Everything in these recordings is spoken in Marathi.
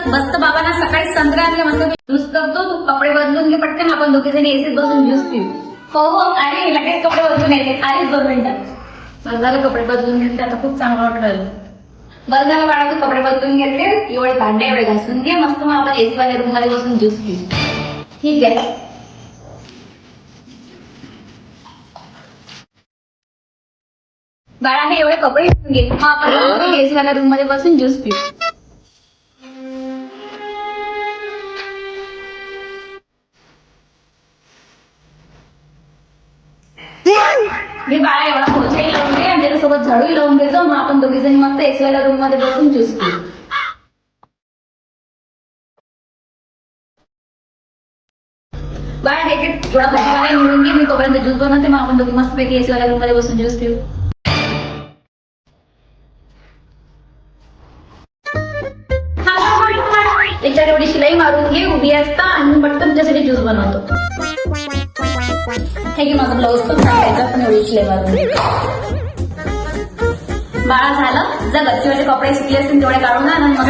मस्त बाबांना सकाळी संत्रा आणले म्हणतो ज्यूस करतो, तू कपडे बदलून घे पटकन, आपण दोघे जणी एसीत बसून ज्यूस पिऊ. हो हो, आणि लगेच कपडे बदलून येते. आलीच 2 मिनिटं. बरं झालं कपडे बदलून घेतले, आता खूप चांगलं वाटलं. बरं झालं बाळा, तू कपडे बदलून घेतले, एवढे भांडे एवढे घासून घे, मस्त मग आपण एसी वाल्या रूम मध्ये बसून ज्यूस पिऊ. ठीक आहे. बाळा, हे एवढे कपडे घेऊन घे, मग आपण एसी वाल्या रूम मध्ये बसून ज्यूस पिऊ. मी बाळा एवढा पोछाही लावून घे आणि त्याच्यासोबत झाडूही लावून घे, मग आपण दोघे जणी मस्त एसी वाल्या रूम मध्ये बसून ज्यूस पिऊ. बाळा हे घे, थोडा भाजीपाला मिळून घे, मी तोपर्यंत ज्यूस बनवते, मग आपण दोघे मस्तपैकी एसी वाल्या रूम मध्ये बसून ज्यूस पिऊ. त्याच्यावर एवढी शिलाई मारून घे, उभी असता, आणि पटकन तुझ्यासाठी ज्यूस बनवतो. हे घे, माझं ब्लाऊज पण टाकायचं, पण एवढी शिलाई मारून घे. बाळा झालं, जर गच्चीवरचे कपडे सुकले असतील तेवढे काढून आण, मग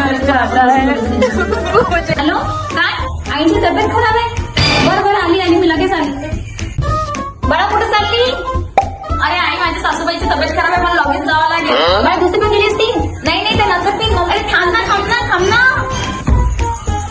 हॅलो, काय आईची तब्येत खराब आहे? बरं बरं, आली मी लगेच आली.